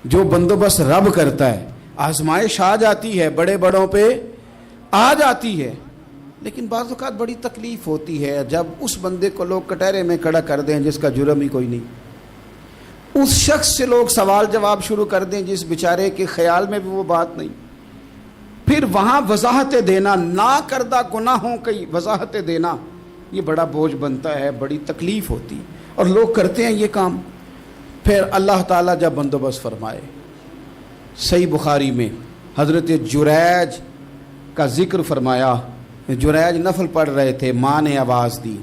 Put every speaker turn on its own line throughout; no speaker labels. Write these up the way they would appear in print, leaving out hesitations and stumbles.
جو بندوبست رب کرتا ہے. آزمائش آ جاتی ہے, بڑے بڑوں پہ آ جاتی ہے, لیکن بعض اوقات بڑی تکلیف ہوتی ہے جب اس بندے کو لوگ کٹہرے میں کھڑا کر دیں جس کا جرم ہی کوئی نہیں, اس شخص سے لوگ سوال جواب شروع کر دیں جس بیچارے کے خیال میں بھی وہ بات نہیں. پھر وہاں وضاحتیں دینا, نہ کردہ گناہوں کی وضاحتیں دینا, یہ بڑا بوجھ بنتا ہے, بڑی تکلیف ہوتی, اور لوگ کرتے ہیں یہ کام. پھر اللہ تعالیٰ جب بندوبست فرمائے, صحیح بخاری میں حضرت جریج کا ذکر فرمایا. جریج نفل پڑھ رہے تھے, ماں نے آواز دی,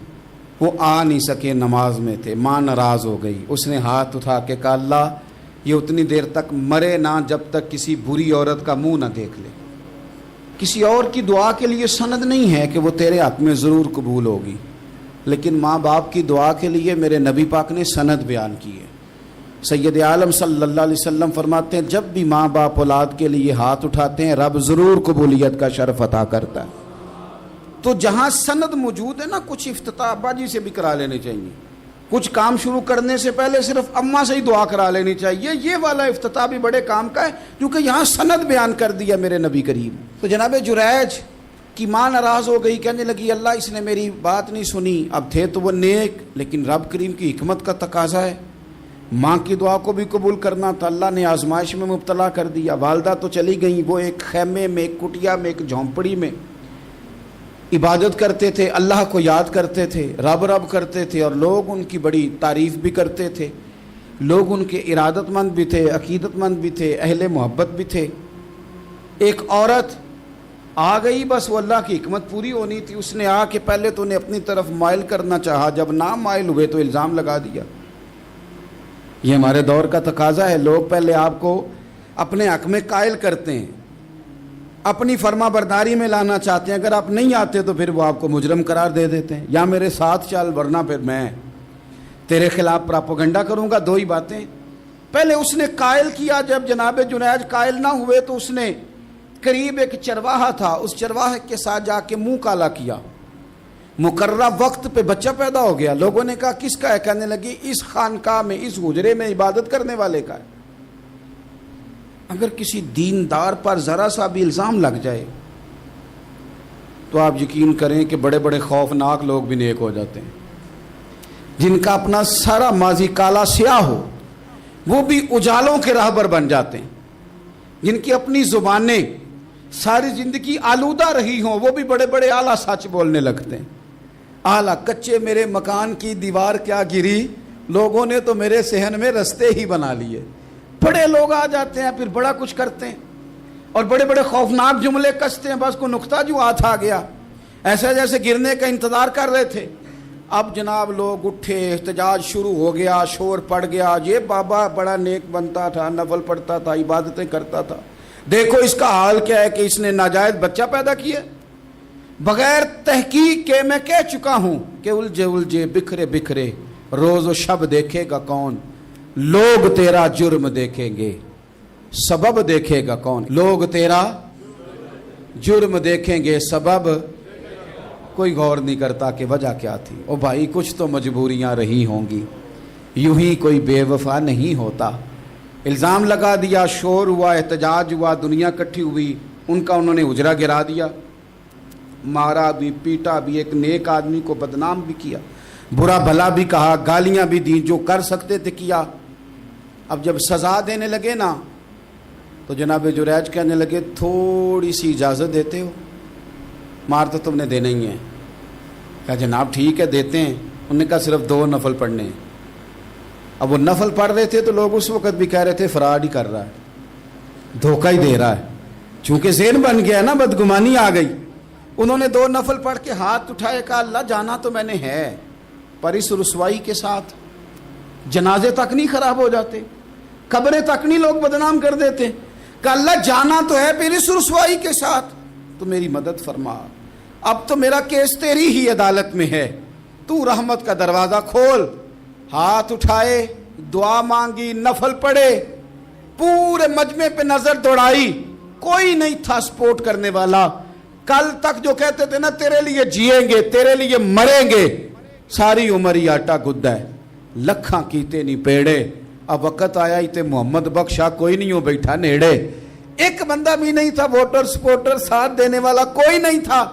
وہ آ نہیں سکے, نماز میں تھے, ماں ناراض ہو گئی. اس نے ہاتھ اٹھا کے کہا اللہ یہ اتنی دیر تک مرے نہ جب تک کسی بری عورت کا منہ نہ دیکھ لے. کسی اور کی دعا کے لیے سند نہیں ہے کہ وہ تیرے حق میں ضرور قبول ہوگی, لیکن ماں باپ کی دعا کے لیے میرے نبی پاک نے سند بیان کی ہے. سید عالم صلی اللہ علیہ وسلم فرماتے ہیں جب بھی ماں باپ اولاد کے لیے ہاتھ اٹھاتے ہیں رب ضرور قبولیت کا شرف عطا کرتا ہے. تو جہاں سند موجود ہے نا, کچھ افتتاح ابا جی سے بھی کرا لینے چاہیے, کچھ کام شروع کرنے سے پہلے صرف اماں سے ہی دعا کرا لینی چاہیے. یہ والا افتتاح بھی بڑے کام کا ہے کیونکہ یہاں سند بیان کر دیا میرے نبی کریم. تو جناب جریج کی ماں ناراض ہو گئی, کہنے لگی اللہ اس نے میری بات نہیں سنی. اب تھے تو وہ نیک, لیکن رب کریم کی حکمت کا تقاضا ہے, ماں کی دعا کو بھی قبول کرنا تھا. اللہ نے آزمائش میں مبتلا کر دیا. والدہ تو چلی گئیں, وہ ایک خیمے میں, ایک کٹیا میں, ایک جھونپڑی میں عبادت کرتے تھے, اللہ کو یاد کرتے تھے, رب رب کرتے تھے, اور لوگ ان کی بڑی تعریف بھی کرتے تھے. لوگ ان کے ارادت مند بھی تھے, عقیدت مند بھی تھے, اہل محبت بھی تھے. ایک عورت آ گئی, بس وہ اللہ کی حکمت پوری ہونی تھی. اس نے آ کے پہلے تو انہیں اپنی طرف مائل کرنا چاہا, جب نہ مائل ہوئے تو الزام لگا دیا. یہ ہمارے دور کا تقاضا ہے, لوگ پہلے آپ کو اپنے حق میں قائل کرتے ہیں, اپنی فرما برداری میں لانا چاہتے ہیں. اگر آپ نہیں آتے تو پھر وہ آپ کو مجرم قرار دے دیتے ہیں, یا میرے ساتھ چل ورنہ پھر میں تیرے خلاف پراپوگنڈا کروں گا. دو ہی باتیں. پہلے اس نے قائل کیا, جب جناب جنید قائل نہ ہوئے تو اس نے قریب ایک چرواہا تھا, اس چرواہے کے ساتھ جا کے منہ کالا کیا. مقررہ وقت پہ بچہ پیدا ہو گیا. لوگوں نے کہا کس کا ہے؟ کہنے لگی اس خانقاہ میں, اس حجرے میں عبادت کرنے والے کا ہے. اگر کسی دیندار پر ذرا سا بھی الزام لگ جائے تو آپ یقین کریں کہ بڑے بڑے خوفناک لوگ بھی نیک ہو جاتے ہیں. جن کا اپنا سارا ماضی کالا سیاہ ہو وہ بھی اجالوں کے راہبر بن جاتے ہیں. جن کی اپنی زبانیں ساری زندگی آلودہ رہی ہوں وہ بھی بڑے بڑے اعلیٰ سچ بولنے لگتے ہیں. اعلیٰ کچے میرے مکان کی دیوار کیا گری, لوگوں نے تو میرے صحن میں رستے ہی بنا لیے. بڑے لوگ آ جاتے ہیں, پھر بڑا کچھ کرتے ہیں اور بڑے بڑے خوفناک جملے کستے ہیں. بس کو نقطہ جو ہاتھ آ گیا, ایسے جیسے گرنے کا انتظار کر رہے تھے. اب جناب لوگ اٹھے, احتجاج شروع ہو گیا, شور پڑ گیا. یہ بابا بڑا نیک بنتا تھا, نفل پڑھتا تھا, عبادتیں کرتا تھا, دیکھو اس کا حال کیا ہے کہ اس نے ناجائز بچہ پیدا کیا. بغیر تحقیق کے میں کہہ چکا ہوں کہ الجھے الجھے بکھرے بکھرے روز و شب دیکھے گا کون, لوگ تیرا جرم دیکھیں گے, سبب دیکھے گا کون. لوگ تیرا جرم دیکھیں گے, سبب کوئی غور نہیں کرتا کہ وجہ کیا تھی. او بھائی کچھ تو مجبوریاں رہی ہوں گی, یوں ہی کوئی بے وفا نہیں ہوتا. الزام لگا دیا, شور ہوا, احتجاج ہوا, دنیا اکٹھی ہوئی, ان کا انہوں نے حجرہ گرا دیا, مارا بھی, پیٹا بھی, ایک نیک آدمی کو بدنام بھی کیا, برا بھلا بھی کہا, گالیاں بھی دی, جو کر سکتے تھے کیا. اب جب سزا دینے لگے نا تو جناب جریج کہنے لگے تھوڑی سی اجازت دیتے ہو, مار تو تم نے دینا ہی ہے. کہا جناب ٹھیک ہے دیتے ہیں. انہوں نے کہا صرف 2 نفل پڑھنے ہیں. اب وہ نفل پڑھ رہے تھے تو لوگ اس وقت بھی کہہ رہے تھے فراڈ ہی کر رہا ہے, دھوکہ ہی دے رہا ہے, چونکہ ذہن بن گیا نا, بدگمانی آ گئی. انہوں نے 2 نفل پڑھ کے ہاتھ اٹھائے, کہا اللہ جانا تو میں نے ہے, پر اس رسوائی کے ساتھ جنازے تک نہیں خراب ہو جاتے, قبریں تک نہیں لوگ بدنام کر دیتے. کہ اللہ جانا تو ہے, پھر اس رسوائی کے ساتھ تو میری مدد فرما. اب تو میرا کیس تیری ہی عدالت میں ہے, تو رحمت کا دروازہ کھول. ہاتھ اٹھائے, دعا مانگی, نفل پڑھے, پورے مجمع پہ نظر دوڑائی, کوئی نہیں تھا سپورٹ کرنے والا. کل تک جو کہتے تھے نا تیرے لیے جیئیں گے, تیرے لیے مریں گے, ساری عمر ہی آٹا گدا ہے. لکھاں کیتے نہیں پیڑے, اب وقت آیا ہی تے محمد بخشا کوئی نہیں ہو بیٹھا نیڑے، ایک بندہ بھی نہیں تھا، ووٹر سپورٹر ساتھ دینے والا کوئی نہیں تھا.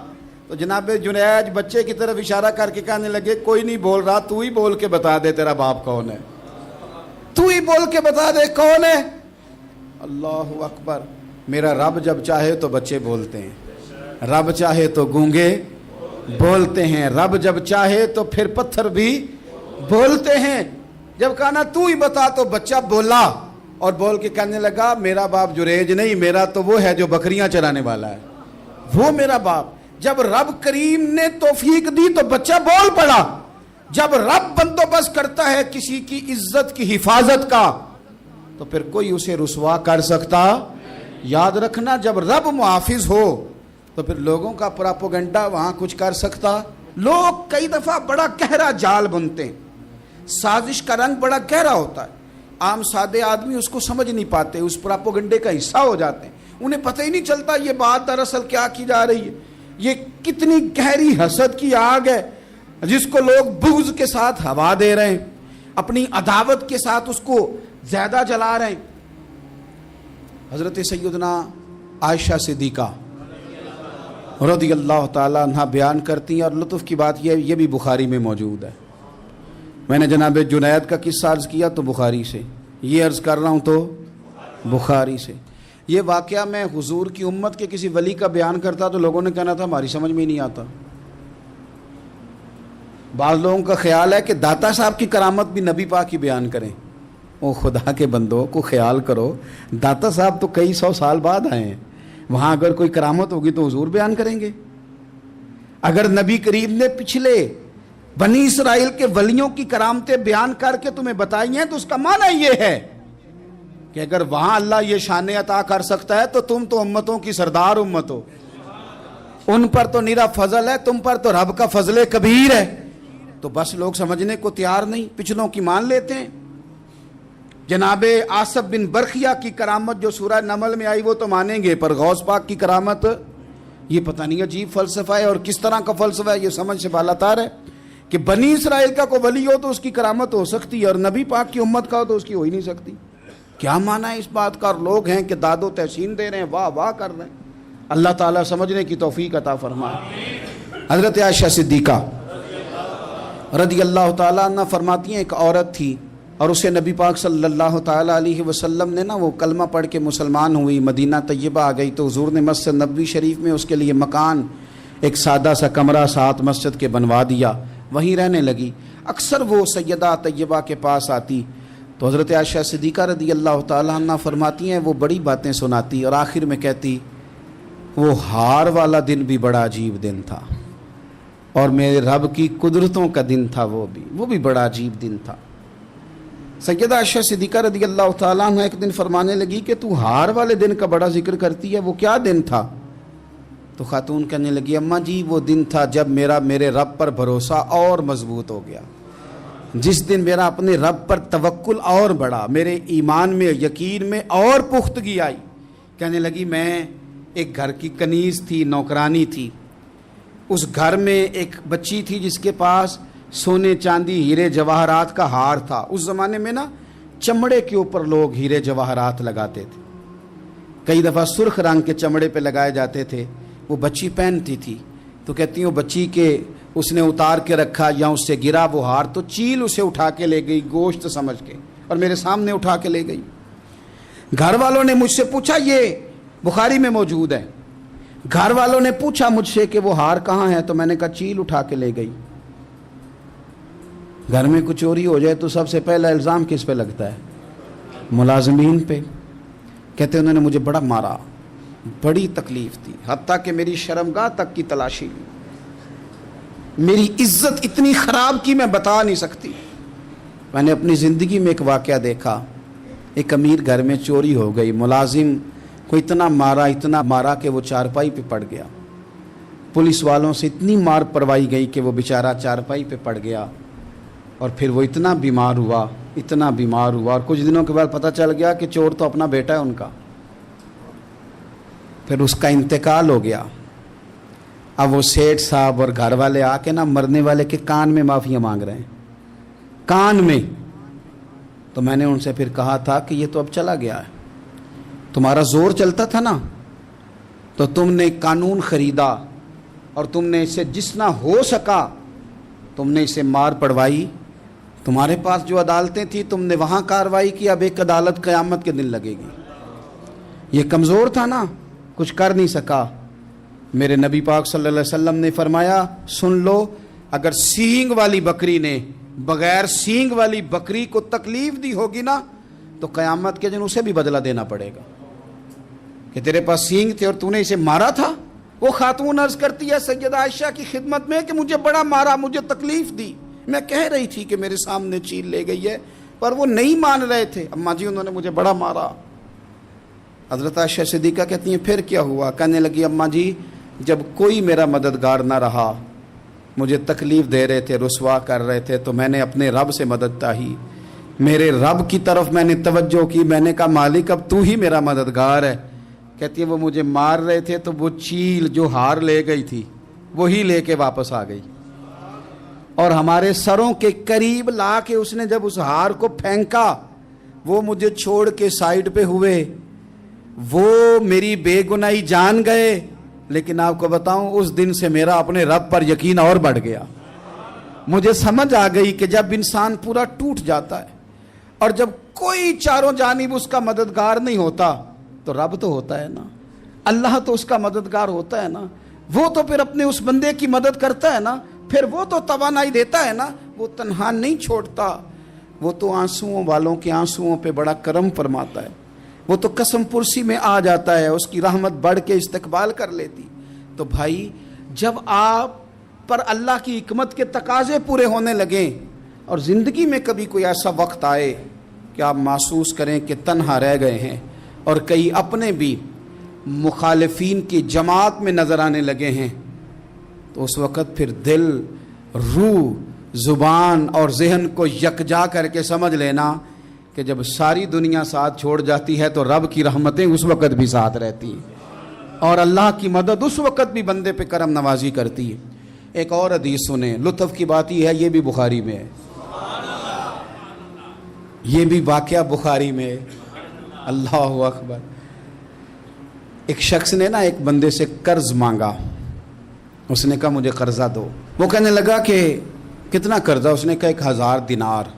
تو جناب جنید بچے کی طرف اشارہ کر کے کہنے لگے کوئی نہیں بول رہا، تو ہی بول کے بتا دے تیرا باپ کون ہے، تو ہی بول کے بتا دے کون ہے. اللہ اکبر. میرا رب جب چاہے تو بچے بولتے ہیں، رب چاہے تو گونگے بولتے ہیں، رب جب چاہے تو پھر پتھر بھی بولتے ہیں. جب کہا نا تو ہی بتا تو بچہ بولا اور بول کے کہنے لگا میرا باپ جریج نہیں، میرا تو وہ ہے جو بکریاں چرانے والا ہے، وہ میرا باپ. جب رب کریم نے توفیق دی تو بچہ بول پڑا. جب رب بندوبست کرتا ہے کسی کی عزت کی حفاظت کا تو پھر کوئی اسے رسوا کر سکتا. یاد رکھنا جب رب محافظ ہو تو پھر لوگوں کا پراپوگنڈا وہاں کچھ کر سکتا. لوگ کئی دفعہ بڑا گہرا جال بنتے ہیں، سازش کا رنگ بڑا گہرا ہوتا ہے، عام سادے آدمی اس کو سمجھ نہیں پاتے، اس پراپوگنڈے کا حصہ ہو جاتے ہیں، انہیں پتہ ہی نہیں چلتا یہ بات دراصل کیا کی جا رہی ہے. یہ کتنی گہری حسد کی آگ ہے جس کو لوگ بغض کے ساتھ ہوا دے رہے ہیں، اپنی عداوت کے ساتھ اس کو زیادہ جلا رہے ہیں. حضرت سیدنا عائشہ صدیقہ رضی اللہ تعالیٰ عنہ بیان کرتی ہیں، اور لطف کی بات یہ بھی بخاری میں موجود ہے. میں نے جناب جنید کا قصہ عرض کیا تو بخاری سے، یہ عرض کر رہا ہوں تو بخاری سے. یہ واقعہ میں حضور کی امت کے کسی ولی کا بیان کرتا تو لوگوں نے کہنا تھا ہماری سمجھ میں ہی نہیں آتا. بعض لوگوں کا خیال ہے کہ داتا صاحب کی کرامت بھی نبی پاک کی بیان کریں. او خدا کے بندوں کو خیال کرو، داتا صاحب تو کئی سو سال بعد آئے ہیں، وہاں اگر کوئی کرامت ہوگی تو حضور بیان کریں گے. اگر نبی کریم نے پچھلے بنی اسرائیل کے ولیوں کی کرامتیں بیان کر کے تمہیں بتائی ہیں تو اس کا معنی یہ ہے کہ اگر وہاں اللہ یہ شان عطا کر سکتا ہے تو تم تو امتوں کی سردار امت ہو، ان پر تو نیرا فضل ہے، تم پر تو رب کا فضل کبیر ہے. تو بس لوگ سمجھنے کو تیار نہیں، پچھلوں کی مان لیتے ہیں. جناب آصف بن برخیہ کی کرامت جو سورہ نمل میں آئی وہ تو مانیں گے، پر غوث پاک کی کرامت یہ پتہ نہیں عجیب فلسفہ ہے، اور کس طرح کا فلسفہ ہے یہ سمجھ سے بالاتار ہے کہ بنی اسرائیل کا کوئی ولی ہو تو اس کی کرامت ہو سکتی ہے اور نبی پاک کی امت کا ہو تو اس کی ہو ہی نہیں سکتی. کیا معنی ہے اس بات کا؟ اور لوگ ہیں کہ داد و تحسین دے رہے ہیں، واہ واہ کر رہے ہیں. اللہ تعالیٰ سمجھنے کی توفیق عطا فرمائے. حضرت عائشہ صدیقہ رضی اللہ تعالیٰ عنہ فرماتی ہیں ایک عورت تھی اور اسے نبی پاک صلی اللہ تعالیٰ علیہ وسلم نے وہ کلمہ پڑھ کے مسلمان ہوئی، مدینہ طیبہ آ گئی تو حضور نے مسجد نبوی شریف میں اس کے لیے مکان، ایک سادہ سا کمرہ ساتھ مسجد کے بنوا دیا، وہیں رہنے لگی. اکثر وہ سیدہ طیبہ کے پاس آتی تو حضرت عائشہ صدیقہ رضی اللہ تعالیٰ عنہ فرماتی ہیں وہ بڑی باتیں سناتی اور آخر میں کہتی وہ ہار والا دن بھی بڑا عجیب دن تھا اور میرے رب کی قدرتوں کا دن تھا، وہ بھی بڑا عجیب دن تھا. سیدہ عائشہ صدیقہ رضی اللہ تعالیٰ عنہ ایک دن فرمانے لگی کہ تو ہار والے دن کا بڑا ذکر کرتی ہے، وہ کیا دن تھا؟ تو خاتون کہنے لگی اماں جی وہ دن تھا جب میرے رب پر بھروسہ اور مضبوط ہو گیا، جس دن میرا اپنے رب پر توکل اور بڑھا، میرے ایمان میں یقین میں اور پختگی آئی. کہنے لگی میں ایک گھر کی کنیز تھی، نوکرانی تھی، اس گھر میں ایک بچی تھی جس کے پاس سونے چاندی ہیرے جواہرات کا ہار تھا. اس زمانے میں نا چمڑے کے اوپر لوگ ہیرے جواہرات لگاتے تھے، کئی دفعہ سرخ رنگ کے چمڑے پہ لگائے جاتے تھے. وہ بچی پہنتی تھی تو کہتی ہوں بچی کے اس نے اتار کے رکھا یا اس سے گرا وہ ہار تو چیل اسے اٹھا کے لے گئی گوشت سمجھ کے اور میرے سامنے اٹھا کے لے گئی. گھر والوں نے مجھ سے پوچھا، یہ بخاری میں موجود ہے، گھر والوں نے پوچھا مجھ سے کہ وہ ہار کہاں ہے تو میں نے کہا چیل اٹھا کے لے گئی. گھر میں کچھ چوری ہو جائے تو سب سے پہلا الزام کس پہ لگتا ہے؟ ملازمین پہ. کہتے انہوں نے مجھے بڑا مارا، بڑی تکلیف تھی، حتیٰ کہ میری شرمگاہ تک کی تلاشی لی، میری عزت اتنی خراب کی میں بتا نہیں سکتی. میں نے اپنی زندگی میں ایک واقعہ دیکھا، ایک امیر گھر میں چوری ہو گئی، ملازم کو اتنا مارا کہ وہ چارپائی پہ پڑ گیا. پولیس والوں سے اتنی مار پروائی گئی کہ وہ بیچارہ چارپائی پہ پڑ گیا اور پھر وہ اتنا بیمار ہوا اور کچھ دنوں کے بعد پتہ چل گیا کہ چور تو اپنا بیٹا ہے ان کا. پھر اس کا انتقال ہو گیا. اب وہ سیٹھ صاحب اور گھر والے آ کے نا مرنے والے کے کان میں معافیاں مانگ رہے ہیں، کان میں. تو میں نے ان سے پھر کہا تھا کہ یہ تو اب چلا گیا ہے، تمہارا زور چلتا تھا نا، تو تم نے قانون خریدا اور تم نے اسے جتنا ہو سکا تم نے اسے مار پڑوائی، تمہارے پاس جو عدالتیں تھیں تم نے وہاں کارروائی کی، اب ایک عدالت قیامت کے دن لگے گی۔ یہ کمزور تھا نا، کچھ کر نہیں سکا۔ میرے نبی پاک صلی اللہ علیہ وسلم نے فرمایا سن لو، اگر سینگ والی بکری نے بغیر سینگ والی بکری کو تکلیف دی ہوگی نا تو قیامت کے دن اسے بھی بدلہ دینا پڑے گا کہ تیرے پاس سینگ تھے اور تو نے اسے مارا تھا۔ وہ خاتون عرض کرتی ہے سیدہ عائشہ کی خدمت میں کہ مجھے بڑا مارا، مجھے تکلیف دی، میں کہہ رہی تھی کہ میرے سامنے چیل لے گئی ہے پر وہ نہیں مان رہے تھے، اماں جی انہوں نے مجھے بڑا مارا۔ حضرت عائشہ صدیقہ کہتی ہیں پھر کیا ہوا؟ کہنے لگی اماں جی جب کوئی میرا مددگار نہ رہا، مجھے تکلیف دے رہے تھے، رسوا کر رہے تھے، تو میں نے اپنے رب سے مدد چاہی، میرے رب کی طرف میں نے توجہ کی، میں نے کہا مالک اب تو ہی میرا مددگار ہے۔ کہتی ہے وہ مجھے مار رہے تھے تو وہ چیل جو ہار لے گئی تھی وہی لے کے واپس آ گئی، اور ہمارے سروں کے قریب لا کے اس نے جب اس ہار کو پھینکا، وہ مجھے چھوڑ کے سائیڈ پہ ہوئے، وہ میری بے گناہی جان گئے، لیکن آپ کو بتاؤں اس دن سے میرا اپنے رب پر یقین اور بڑھ گیا۔ مجھے سمجھ آ گئی کہ جب انسان پورا ٹوٹ جاتا ہے اور جب کوئی چاروں جانب اس کا مددگار نہیں ہوتا تو رب تو ہوتا ہے نا، اللہ تو اس کا مددگار ہوتا ہے نا، وہ تو پھر اپنے اس بندے کی مدد کرتا ہے نا، پھر وہ تو توانائی دیتا ہے نا، وہ تنہا نہیں چھوڑتا، وہ تو آنسوؤں والوں کے آنسوؤں پہ بڑا کرم فرماتا ہے، وہ تو قسم پرسی میں آ جاتا ہے، اس کی رحمت بڑھ کے استقبال کر لیتی۔ تو بھائی جب آپ پر اللہ کی حکمت کے تقاضے پورے ہونے لگیں اور زندگی میں کبھی کوئی ایسا وقت آئے کہ آپ محسوس کریں کہ تنہا رہ گئے ہیں اور کئی اپنے بھی مخالفین کی جماعت میں نظر آنے لگے ہیں، تو اس وقت پھر دل، روح، زبان اور ذہن کو یکجا کر کے سمجھ لینا کہ جب ساری دنیا ساتھ چھوڑ جاتی ہے تو رب کی رحمتیں اس وقت بھی ساتھ رہتی ہیں اور اللہ کی مدد اس وقت بھی بندے پہ کرم نوازی کرتی ہے۔ ایک اور حدیث سنیں، لطف کی بات یہ ہے یہ بھی بخاری میں ہے، یہ بھی واقعہ بخاری میں ہے۔ اللہ اکبر۔ ایک شخص نے نا ایک بندے سے قرض مانگا، اس نے کہا مجھے قرضہ دو، وہ کہنے لگا کہ کتنا قرضہ؟ اس نے کہا 1000 دینار۔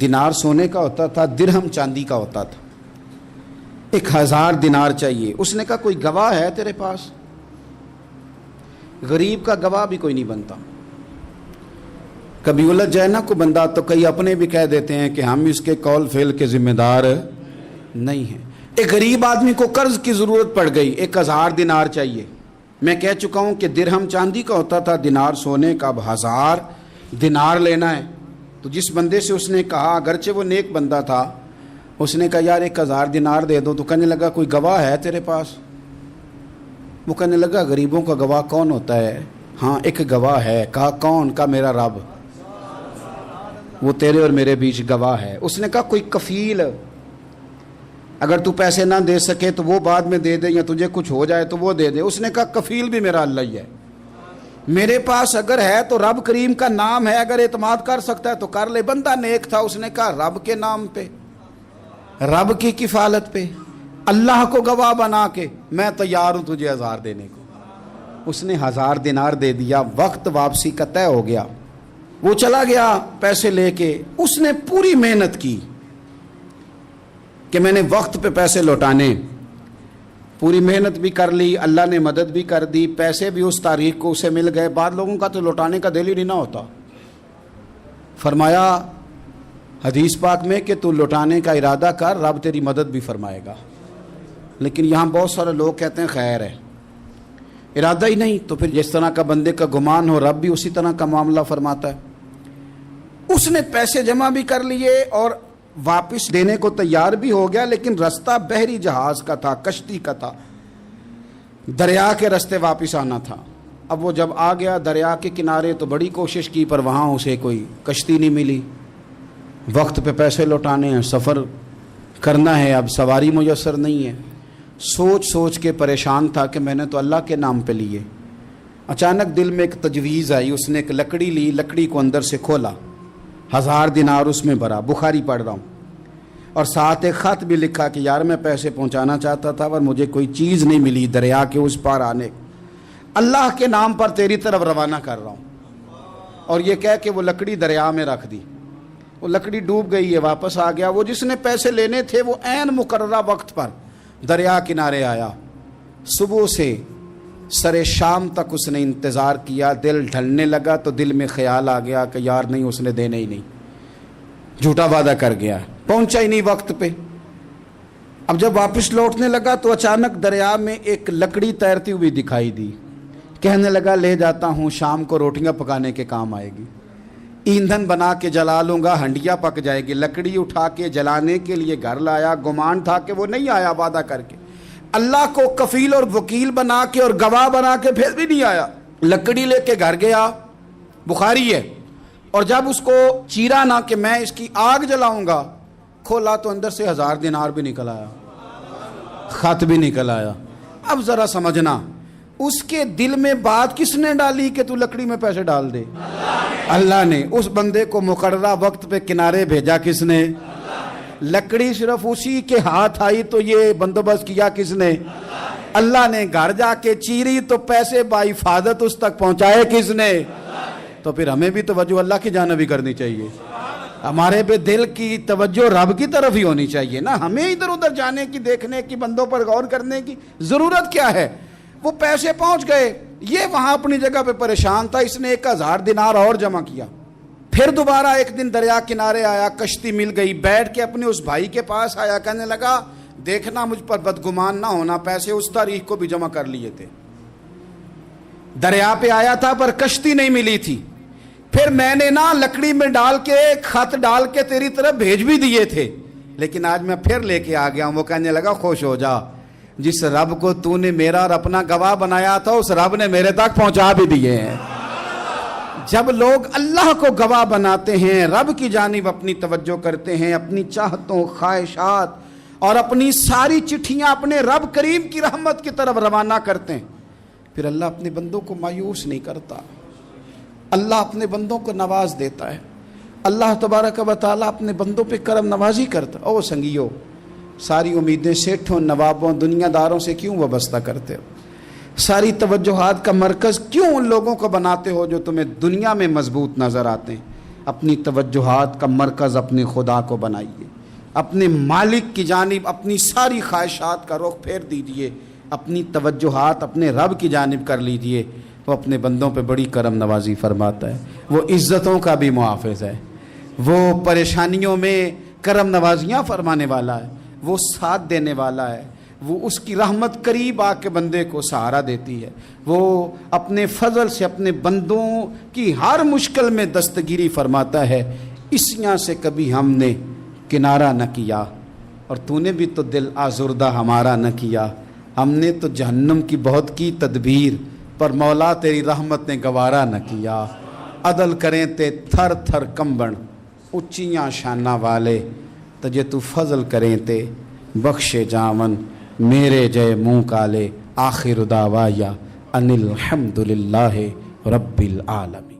دینار سونے کا ہوتا تھا، درہم چاندی کا ہوتا تھا، 1000 دینار چاہیے۔ اس نے کہا کوئی گواہ ہے تیرے پاس؟ غریب کا گواہ بھی کوئی نہیں بنتا، کبھی الجھ جائے نا کوئی بندہ تو کئی اپنے بھی کہہ دیتے ہیں کہ ہم اس کے قول فعل کے ذمہ دار نہیں ہیں۔ ایک غریب آدمی کو قرض کی ضرورت پڑ گئی، 1000 دینار چاہیے۔ میں کہہ چکا ہوں کہ درہم چاندی کا ہوتا تھا، دینار سونے کا، اب 1000 دینار لینا ہے۔ تو جس بندے سے اس نے کہا، اگرچہ وہ نیک بندہ تھا، اس نے کہا یار 1000 دینار دے دو، تو کہنے لگا کوئی گواہ ہے تیرے پاس؟ وہ کہنے لگا غریبوں کا گواہ کون ہوتا ہے؟ ہاں ایک گواہ ہے۔ کہا کون؟ کہا میرا رب، وہ تیرے اور میرے بیچ گواہ ہے۔ اس نے کہا کوئی کفیل، اگر تو پیسے نہ دے سکے تو وہ بعد میں دے دے، یا تجھے کچھ ہو جائے تو وہ دے دے۔ اس نے کہا کفیل بھی میرا اللہ ہی ہے، میرے پاس اگر ہے تو رب کریم کا نام ہے، اگر اعتماد کر سکتا ہے تو کر لے۔ بندہ نیک تھا، اس نے کہا رب کے نام پہ، رب کی کفالت پہ، اللہ کو گواہ بنا کے میں تیار ہوں تجھے 1000 دینے کو۔ اس نے 1000 دینار دے دیا، وقت واپسی کا طے ہو گیا، وہ چلا گیا پیسے لے کے۔ اس نے پوری محنت کی کہ میں نے وقت پہ پیسے لوٹانے، پوری محنت بھی کر لی، اللہ نے مدد بھی کر دی، پیسے بھی اس تاریخ کو اسے مل گئے۔ بعض لوگوں کا تو لوٹانے کا دل ہی نہیں نہ ہوتا۔ فرمایا حدیث پاک میں کہ تو لوٹانے کا ارادہ کر، رب تیری مدد بھی فرمائے گا۔ لیکن یہاں بہت سارے لوگ کہتے ہیں خیر ہے، ارادہ ہی نہیں، تو پھر جس طرح کا بندے کا گمان ہو رب بھی اسی طرح کا معاملہ فرماتا ہے۔ اس نے پیسے جمع بھی کر لیے اور واپس دینے کو تیار بھی ہو گیا، لیکن رستہ بحری جہاز کا تھا، کشتی کا تھا، دریا کے رستے واپس آنا تھا۔ اب وہ جب آ گیا دریا کے کنارے تو بڑی کوشش کی، پر وہاں اسے کوئی کشتی نہیں ملی۔ وقت پہ پیسے لوٹانے ہیں، سفر کرنا ہے، اب سواری میسر نہیں ہے۔ سوچ سوچ کے پریشان تھا کہ میں نے تو اللہ کے نام پہ لیے۔ اچانک دل میں ایک تجویز آئی، اس نے ایک لکڑی لی، لکڑی کو اندر سے کھولا، 1000 دینار اس میں بھرا۔ بخاری پڑھ رہا ہوں۔ اور ساتھ ایک خط بھی لکھا کہ یار میں پیسے پہنچانا چاہتا تھا پر مجھے کوئی چیز نہیں ملی دریا کے اس پار آنے، اللہ کے نام پر تیری طرف روانہ کر رہا ہوں۔ اور یہ کہہ کہ وہ لکڑی دریا میں رکھ دی، وہ لکڑی ڈوب گئی ہے، واپس آ گیا۔ وہ جس نے پیسے لینے تھے وہ عین مقررہ وقت پر دریا کنارے آیا، صبح سے سر شام تک اس نے انتظار کیا۔ دل ڈھلنے لگا تو دل میں خیال آ گیا کہ یار نہیں، اس نے دینے ہی نہیں، جھوٹا وعدہ کر گیا، پہنچا ہی نہیں وقت پہ۔ اب جب واپس لوٹنے لگا تو اچانک دریا میں ایک لکڑی تیرتی ہوئی دکھائی دی، کہنے لگا لے جاتا ہوں، شام کو روٹیاں پکانے کے کام آئے گی، ایندھن بنا کے جلا لوں گا، ہنڈیا پک جائے گی۔ لکڑی اٹھا کے جلانے کے لیے گھر لایا، گمان تھا کہ وہ نہیں آیا وعدہ کر کے، اللہ کو کفیل اور وکیل بنا کے اور گواہ بنا کے پھر بھی نہیں آیا۔ لکڑی لے کے گھر گیا، بخاری ہے، اور جب اس کو چیرا نہ کہ میں اس کی آگ جلاؤں گا، کھولا تو اندر سے 1000 دینار بھی نکل آیا، خط بھی نکل آیا۔ اب ذرا سمجھنا، اس کے دل میں بات کس نے ڈالی کہ تو لکڑی میں پیسے ڈال دے؟ اللہ نے۔ اس بندے کو مقررہ وقت پہ کنارے بھیجا کس نے؟ لکڑی صرف اسی کے ہاتھ آئی تو یہ بندوبست کیا کس نے؟ اللہ نے۔ گھر جا کے چیری تو پیسے بحفاظت اس تک پہنچائے کس نے؟ تو پھر ہمیں بھی توجہ اللہ کی جانب ہی کرنی چاہیے، ہمارے پہ دل کی توجہ رب کی طرف ہی ہونی چاہیے نا، ہمیں ادھر ادھر جانے کی، دیکھنے کی، بندوں پر غور کرنے کی ضرورت کیا ہے؟ وہ پیسے پہنچ گئے، یہ وہاں اپنی جگہ پہ پریشان تھا، اس نے 1000 دینار اور جمع کیا۔ پھر دوبارہ ایک دن دریا کنارے آیا، کشتی مل گئی، بیٹھ کے اپنے اس بھائی کے پاس آیا، کہنے لگا دیکھنا مجھ پر بدگمان نہ ہونا، پیسے اس تاریخ کو بھی جمع کر لیے تھے، دریا پہ آیا تھا پر کشتی نہیں ملی تھی، پھر میں نے نا لکڑی میں ڈال کے خط ڈال کے تیری طرف بھیج بھی دیے تھے، لیکن آج میں پھر لے کے آ گیا ہوں۔ وہ کہنے لگا خوش ہو جا، جس رب کو تو نے میرا اور اپنا گواہ بنایا تھا اس رب نے میرے تک پہنچا بھی دیے ہیں۔ جب لوگ اللہ کو گواہ بناتے ہیں، رب کی جانب اپنی توجہ کرتے ہیں، اپنی چاہتوں، خواہشات اور اپنی ساری چٹھیاں اپنے رب کریم کی رحمت کی طرف روانہ کرتے ہیں، پھر اللہ اپنے بندوں کو مایوس نہیں کرتا، اللہ اپنے بندوں کو نواز دیتا ہے، اللہ تبارک و تعالیٰ اپنے بندوں پہ کرم نوازی کرتا۔ او سنگیو، ساری امیدیں سیٹھوں، نوابوں، دنیا داروں سے کیوں وابستہ کرتے ہو؟ ساری توجہات کا مرکز کیوں ان لوگوں کو بناتے ہو جو تمہیں دنیا میں مضبوط نظر آتے ہیں؟ اپنی توجہات کا مرکز اپنے خدا کو بنائیے، اپنے مالک کی جانب اپنی ساری خواہشات کا رخ پھیر دیجئے، اپنی توجہات اپنے رب کی جانب کر لیجئے، وہ اپنے بندوں پہ بڑی کرم نوازی فرماتا ہے، وہ عزتوں کا بھی محافظ ہے، وہ پریشانیوں میں کرم نوازیاں فرمانے والا ہے، وہ ساتھ دینے والا ہے، وہ اس کی رحمت قریب آ کے بندے کو سہارا دیتی ہے، وہ اپنے فضل سے اپنے بندوں کی ہر مشکل میں دستگیری فرماتا ہے۔ اسیاں سے کبھی ہم نے کنارہ نہ کیا، اور تو نے بھی تو دل آزردہ ہمارا نہ کیا، ہم نے تو جہنم کی بہت کی تدبیر، پر مولا تیری رحمت نے گوارا نہ کیا۔ عدل کریں تے تھر تھر کمبن، اچیاں شانہ والے، تجھے تو فضل کریں تے بخشے جاون، میرے جے منہ کالے، آخر دعوایا ان الحمدللہ رب العالمین۔